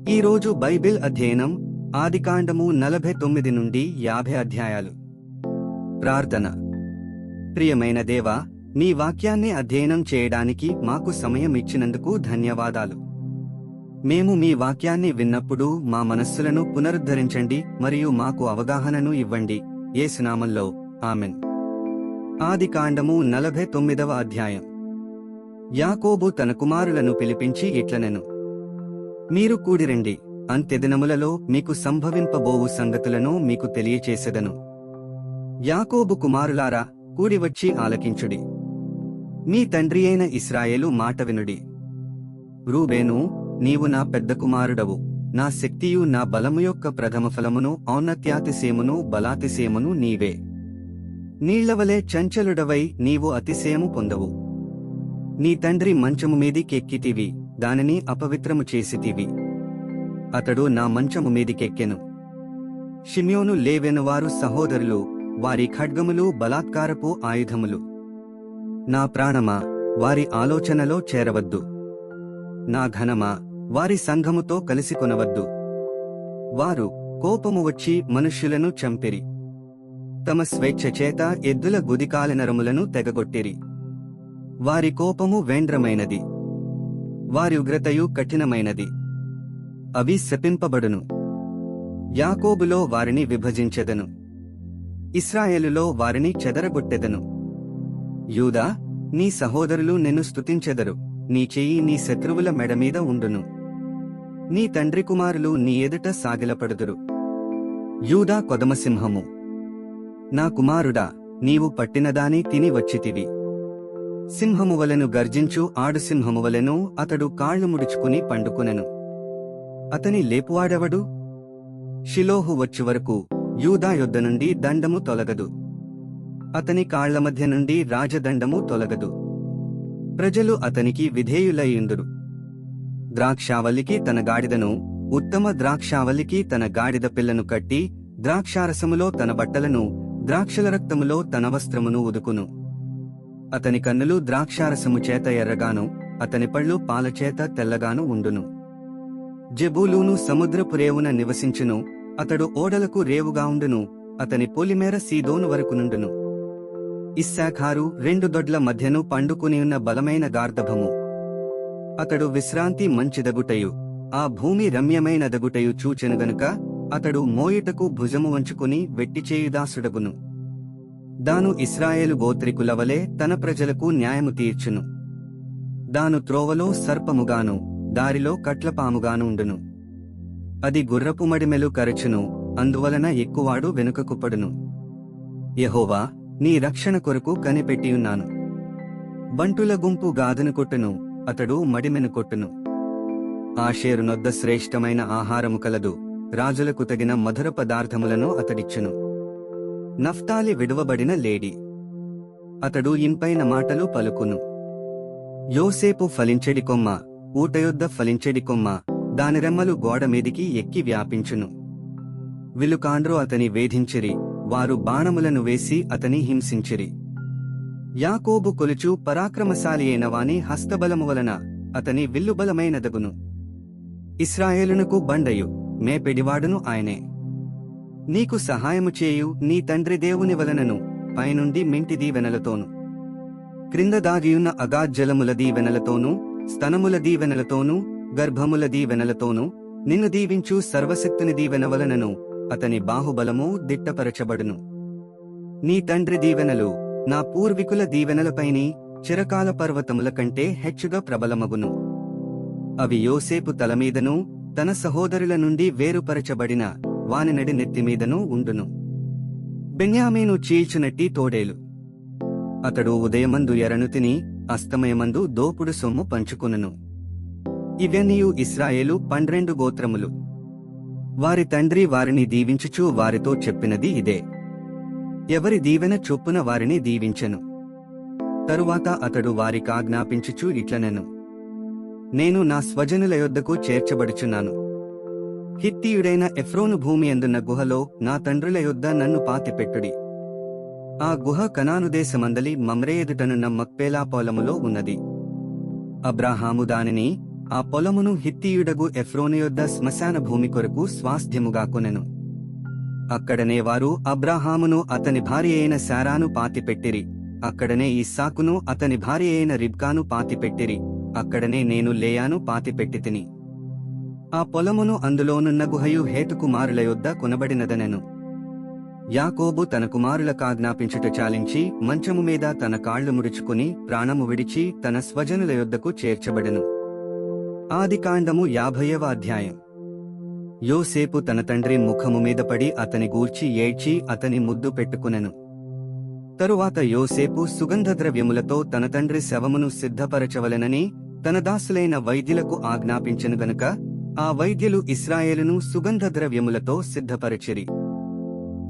ఈరోజు బైబిల్ అధ్యయనం ఆదికాండము 49 నుండి 50 అధ్యాయాలు. ప్రార్థన. ప్రియమైన దేవా, నీ వాక్యాన్ని అధ్యయనం చేయడానికి మాకు సమయం ఇచ్చినందుకు ధన్యవాదాలు. మేము మీ వాక్యాన్ని విన్నప్పుడు మా మనస్సులను పునరుద్ధరించండి మరియు మాకు అవగాహనను ఇవ్వండి. యేసు నామములో ఆమెన్. ఆదికాండము 49వ అధ్యాయం. యాకోబు తన కుమారులను పిలిపించి ఇట్లనెను: మీరు కూడిరండి, అంత్యదినములలో మీకు సంభవింపబోవు సంగతులను మీకు తెలియచేసెదను. యాకోబు కుమారులారా, కూడివచ్చి ఆలకించుడి. మీ తండ్రి అయిన ఇశ్రాయేలు మాట వినుడి. రూబేను, నీవు నా పెద్ద కుమారుడవు, నా శక్తియు నా బలము యొక్క ప్రథమఫలమును, ఔన్నత్యాతిశయమును బలాతిశయమును నీవే. నీళ్లవలే చంచలుడవై నీవు అతిశయము పొందవు. నీ తండ్రి మంచము మీదికెక్కితివి, దానిని అపవిత్రము చేసితివి. అతడు నా మంచము మీదికెక్కెను. షిమ్యోను లేవెను వారు సహోదరులు, వారి ఖడ్గములు బలాత్కారపు ఆయుధములు. నా ప్రాణమా, వారి ఆలోచనలో చేరవద్దు. నా ఘనమా, వారి సంఘముతో కలిసి కొనవద్దు. వారు కోపము వచ్చి మనుష్యులను చంపిరి. తమ స్వేచ్ఛ చేత ఎద్దుల గుదికాలెనరములను తెగగొట్టిరి. వారి కోపము వేండ్రమైనది, వారి ఉగ్రతయు కఠినమైనది. అవి శపింపబడును. యాకోబులో వారిని విభజించెదను, ఇశ్రాయేలులో వారిని చెదరగొట్టెదను. యూదా, నీ సహోదరులు నిన్ను స్తుతించెదరు, నీ చెయ్యి నీ శత్రువుల మెడమీద ఉండును. నీ తండ్రి కుమారులు నీ ఎదుట సాగిలపడుదురు. యూదా కొదమసింహము. నా కుమారుడా, నీవు పట్టినదాని తిని వచ్చితివి. సింహమువలెను గర్జించు ఆడుసింహమువలెను అతడు కాళ్లు ముడుచుకుని పండుకునెను. అతని లేపువాడెవడు? షిలోహు వచ్చువరకు యూదా యొద్ద నుండి దండము తొలగదు, అతని కాళ్ల మధ్య నుండి రాజదండము తొలగదు. ప్రజలు అతనికి విధేయులయ్యుందురు. ద్రాక్షావల్లికి తన గాడిదను, ఉత్తమ ద్రాక్షావల్లికి తన గాడిద పిల్లను కట్టి, ద్రాక్షారసములో తన బట్టలను, ద్రాక్షల రక్తములో తన వస్త్రమును ఉదుకును. అతని కన్నులు ద్రాక్షారసము చేత ఎర్రగాను, అతని పళ్ళు పాలచేత తెల్లగాను ఉండును. జెబూలూను సముద్రపు రేవున నివసించును, అతడు ఓడలకు రేవుగా ఉండును, అతని పొలిమేర సీదోను వరకు నుండును. ఇస్సాఖారు 2 దొడ్ల మధ్యను పండుకునియున్న బలమైన గార్ధభము. అతడు విశ్రాంతి మంచిదగుటయు, ఆ భూమి రమ్యమైనదగుటయు చూచెను గనుక అతడు మోయుటకు భుజము వంచుకుని వెట్టిచేయుదాసుడగును. దాను ఇశ్రాయేలు గోత్రికులవలే తన ప్రజలకు న్యాయము తీర్చును. దాను త్రోవలో సర్పముగాను, దారిలో కట్లపాముగాను ఉండును. అది గుర్రపు మడిమెలు కరచును, అందువలన ఎక్కువాడు వెనుకకు పడును. యెహోవా, నీ రక్షణ కొరకు కనిపెట్టియున్నాను. బంటుల గుంపు గాదును కొట్టును, అతడు మడిమెను కొట్టును. ఆషేరు నొద్ద శ్రేష్టమైన ఆహారము కలదు, రాజులకు తగిన మధుర పదార్థములను అతడిచ్చును. నఫ్తాలి విడువబడిన లేడి, అతడు ఇంపైన మాటలు పలుకును. యోసేపు ఫలించెడి కొమ్మ, ఊటయొద్ద ఫలించెడి కొమ్మ, దాని రెమ్మలు గోడ మీదికి ఎక్కి వ్యాపించును. విలుకాండ్రు అతని వేధించిరి, వారు బాణములను వేసి అతని హింసించిరి. యాకోబు కొలుచు పరాక్రమశాలి అయిన వాని హస్తబలము వలన అతని విల్లుబలమైనదగును. ఇశ్రాయేలునకు బండయు, మేపెడివాడును ఆయనే. నీకు సహాయము చేయు నీ తండ్రి దేవుని వలనను, పైనుండి మింటి దీవెనలతోను, క్రింద దాగియున్న అగాజ్జలముల దీవెనలతోనూ, స్తనముల దీవెనలతోనూ, గర్భముల దీవెనలతోనూ, నిన్ను దీవించు సర్వశక్తుని దీవెన వలనను అతని బాహుబలము దిట్టపరచబడును. నీ తండ్రి దీవెనలు నా పూర్వీకుల దీవెనలపైని చిరకాల పర్వతముల కంటే హెచ్చుగా ప్రబలమగును. అవి యోసేపు తలమీదను, తన సహోదరుల నుండి వేరుపరచబడిన వాని నడి నెత్తిమీదను ఉండును. బెన్యామీను చీల్చునట్టి తోడేలు. అతడు ఉదయమందు ఎరను తిని, అస్తమయమందు దోపుడు సొమ్ము పంచుకునును. ఇవన్నీయు ఇశ్రాయేలు 12 గోత్రములు. వారి తండ్రి వారిని దీవించుచు వారితో చెప్పినది ఇదే. ఎవరి దీవెన చొప్పున వారిని దీవించెను. తరువాత అతడు వారికాజ్ఞాపించుచు ఇట్లనెను: నేను నా స్వజనుల యొద్దకు చేర్చబడుచున్నాను. హిత్తీయుడైన ఎఫ్రోను భూమి అందున్న గుహలో నా తండ్రుల యొద్ద నన్ను పాతిపెట్టుడి. ఆ గుహ కనాను దేశమందలి మమ్రే ఎదుటనున్న మక్పేలా పొలములో ఉన్నది. అబ్రాహాము దానిని ఆ పొలమును హిత్తీయుడగు ఎఫ్రోను యొద్ద శ్మశాన భూమి కొరకు స్వాస్థ్యముగా కొనెను. అక్కడనే వారు అబ్రాహామును అతని భార్య అయిన శారాను పాతిపెట్టిరి. అక్కడనే ఇస్సాకును అతని భార్య అయిన రిబ్కాను పాతిపెట్టిరి. అక్కడనే నేను లేయాను పాతిపెట్టితిని. ఆ పొలమును అందులోనున్న గుహయు హేతు కుమారుల యొద్ద కొనబడినదనెను. యాకోబు తన కుమారులకాజ్ఞాపించుట చాలించి మంచము మీద తన కాళ్లు ముడుచుకుని ప్రాణము విడిచి తన స్వజనుల యొద్దకు చేర్చబడెను. ఆదికాండము 50వ అధ్యాయం. యోసేపు తన తండ్రి ముఖము మీద పడి అతని గూర్చి ఏడ్చి అతని ముద్దు పెట్టుకునెను. తరువాత యోసేపు సుగంధద్రవ్యములతో తన తండ్రి శవమును సిద్ధపరచవలెనని తన దాసులైన వైద్యులకు ఆజ్ఞాపించెను గనుక ఆ వైద్యులు ఇశ్రాయేలును సుగంధద్రవ్యములతో సిద్ధపరచిరి.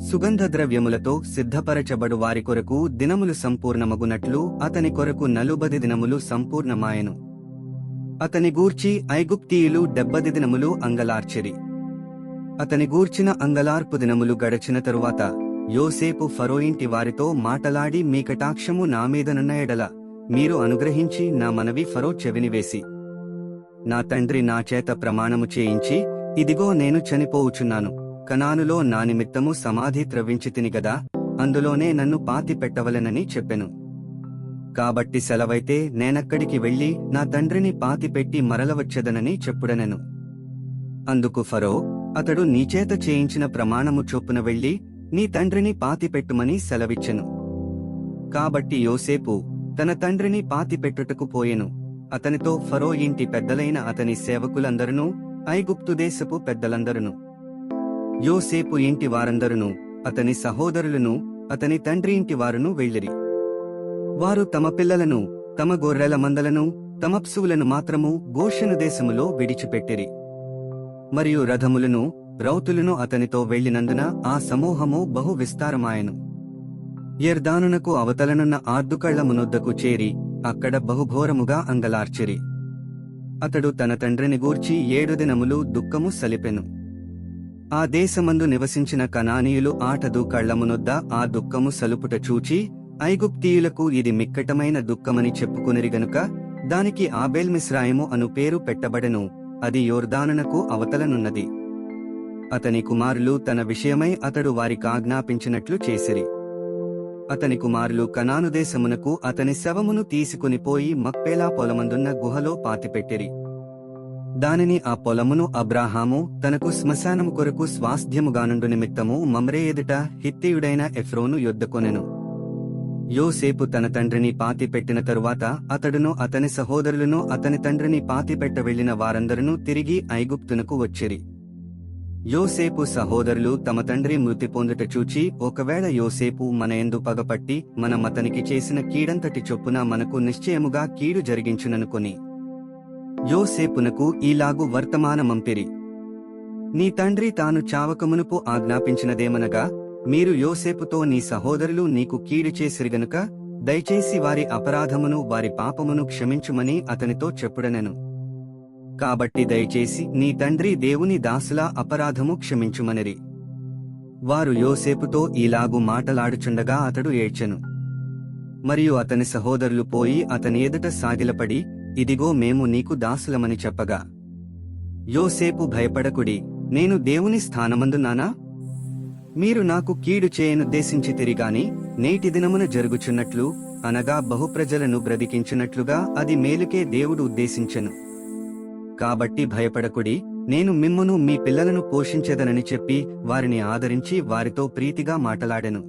సుగంధద్రవ్యములతో సిద్ధపరచబడు వారి కొరకు దినములు సంపూర్ణమగునట్లు అతని కొరకు 40 దినములు సంపూర్ణమాయెను. అతని గూర్చి ఐగుప్తీయులు 70 దినములు అంగలార్చిరి. అతని గూర్చిన అంగలార్పు దినములు గడచిన తరువాత యోసేపు ఫరో ఇంటి వారితో మాటలాడి, మీ కటాక్షము నా మీదనున్న ఎడల మీరు అనుగ్రహించి నా మనవి ఫరో చెవినివేసి నా తండ్రి నా చేత ప్రమాణము చేయించి, ఇదిగో నేను చనిపోవుచున్నాను, కనానులో నా నిమిత్తము సమాధి త్రవ్వించితిని గదా, అందులోనే నన్ను పాతి పెట్టవలెనని చెప్పెను. కాబట్టి సెలవైతే నేనక్కడికి వెళ్లి నా తండ్రిని పాతిపెట్టి మరలవచ్చెదనని చెప్పుడనెను. అందుకు ఫరో, అతడు నీచేత చేయించిన ప్రమాణము చొప్పున వెళ్లి నీ తండ్రిని పాతిపెట్టుమని సెలవిచ్చెను. కాబట్టి యోసేపు తన తండ్రిని పాతిపెట్టుటకు పోయెను. అతనితో ఫరో ఇంటి పెద్దలైన అతని సేవకులందరునూ, ఐగుప్తు దేశపు పెద్దలందరును, యోసేపు ఇంటి వారందరును, అతని సహోదరులను, అతని తండ్రి ఇంటి వారును వెళ్ళిరి. వారు తమ పిల్లలను, తమ గొర్రెల మందలను, తమ పశువులను మాత్రము గోషెను దేశములో విడిచిపెట్టిరి. మరియు రథములను, రౌతులను అతనితో వెళ్లినందున ఆ సమూహము బహు విస్తారమాయెను. యొర్దానునకు అవతలనున్న ఆర్దుకళ్లమునొద్దకు చేరి అక్కడ బహుఘోరముగా అంగలార్చిరి. అతడు తన తండ్రిని గూర్చి 7 దినములు దుఃఖము సలిపెను. ఆ దేశమందు నివసించిన కనానీయులు ఆటదు కళ్లమునొద్ద ఆ దుఃఖము సలుపుట చూచి, ఐగుప్తీయులకు ఇది మిక్కటమైన దుఃఖమని చెప్పుకొనిరి గనుక దానికి ఆబేల్మిస్రాయిము అను పేరు పెట్టబడెను. అది యొర్దానునకు అవతలనున్నది. అతని కుమారులు తన విషయమై అతడు వారికాజ్ఞాపించినట్లు చేసిరి. అతని కుమారులు కనాను దేశమునకు అతని శవమును తీసుకునిపోయి మక్పేలా పొలమందున్న గుహలో పాతిపెట్టిరి. దానిని ఆ పొలమును అబ్రాహాము తనకు శ్మశానము కొరకు స్వాస్థ్యముగానుండు నిమిత్తము మమ్రే ఎదుట హిత్తీయుడైన ఎఫ్రోను యొద్ద కొనెను. యోసేపు తన తండ్రిని పాతిపెట్టిన తరువాత అతడును అతని సహోదరులను అతని తండ్రిని పాతిపెట్ట వెళ్లిన వారందరూ తిరిగి ఐగుప్తునకు వచ్చిరి. యోసేపు సహోదరులు తమ తండ్రి మృతి పొందుట చూచి, ఒకవేళ యోసేపు మన యందు పగపట్టి మనమతనికి చేసిన కీడంతటి చొప్పున మనకు నిశ్చయముగా కీడు జరిగించుననుకొని యోసేపునకు ఈలాగు వర్తమానమంపిరి: నీ తండ్రి తాను చావకమునుపు ఆజ్ఞాపించినదేమనగా, మీరు యోసేపుతో నీ సహోదరులు నీకు కీడు చేసిరి గనుక దయచేసి వారి అపరాధమును వారి పాపమును క్షమించుమని అతనితో చెప్పుడనెను. కాబట్టి దయచేసి నీ తండ్రి దేవుని దాసులా అపరాధము క్షమించుమనిరి. వారు యోసేపుతో ఈలాగు మాటలాడుచుండగా అతడు ఏడ్చెను. మరియు అతని సహోదరులు పోయి అతని ఎదుట సాగిలపడి, ఇదిగో మేము నీకు దాసులమని చెప్పగా, యోసేపు, భయపడకుడి, నేను దేవుని స్థానమందున్నానా? మీరు నాకు కీడు చేయనుద్దేశించితిరిగాని నేటి దినమున జరుగుచున్నట్లు, అనగా బహుప్రజలను బ్రతికించున్నట్లుగా అది మేలుకే దేవుడు ఉద్దేశించెను. కాబట్టి భయపడకుడి, నేను మిమ్మును మీ పిల్లలను పోషించెదనని చెప్పి వారిని ఆదరించి వారితో ప్రీతిగా మాటలాడెను.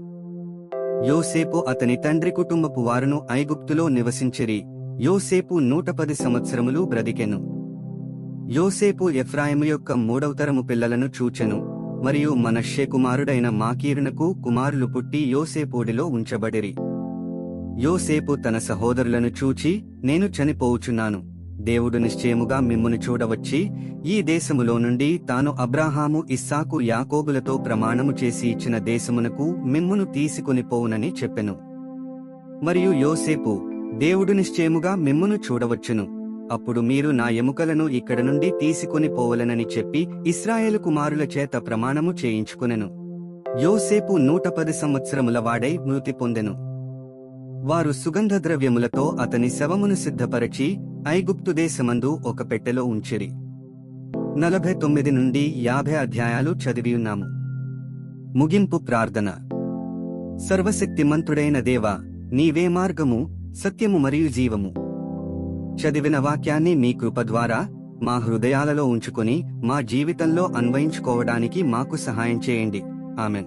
యోసేపు అతని తండ్రి కుటుంబపు వారును ఐగుప్తులో నివసించిరి. యోసేపు 110 సంవత్సరములు బ్రతికెను. యోసేపు ఎఫ్రాయిము యొక్క 3వ తరము పిల్లలను చూచెను. మరియు మనష్షే కుమారుడైన మాకీరునకు కుమారులు పుట్టి యోసేపుడిలో ఉంచబడిరి. యోసేపు తన సహోదరులను చూచి, నేను చనిపోవుచున్నాను, దేవుడు నిశ్చయముగా మిమ్మును చూడవచ్చి ఈ దేశములో నుండి తాను అబ్రాహాము, ఇస్సాకు, యాకోబులతో ప్రమాణము చేసి ఇచ్చిన దేశమునకు మిమ్మును తీసుకునిపోవునని చెప్పెను. మరియు యోసేపు, దేవుడు నిశ్చయముగా మిమ్మును చూడవచ్చును, అప్పుడు మీరు నా ఎముకలను ఇక్కడ నుండి తీసుకుని పోవలెనని చెప్పి ఇశ్రాయేలు కుమారుల చేత ప్రమాణము చేయించుకొనెను. యోసేపు 110 సంవత్సరముల వాడై మృతి పొందెను. వారు సుగంధద్రవ్యములతో అతని శవమును సిద్ధపరచి ఐగుప్తు దేశమందు ఒక పెట్టెలో ఉంచిరి. 49 నుండి 50 అధ్యాయాలు చదివియున్నాము. ముగింపు ప్రార్థన. సర్వశక్తిమంతుడైన దేవా, నీవే మార్గము, సత్యము మరియు జీవము. చదివిన వాక్యాన్ని మీ కృప ద్వారా మా హృదయాలలో ఉంచుకొని మా జీవితంలో అన్వయించుకోవడానికి మాకు సహాయం చేయండి. ఆమెన్.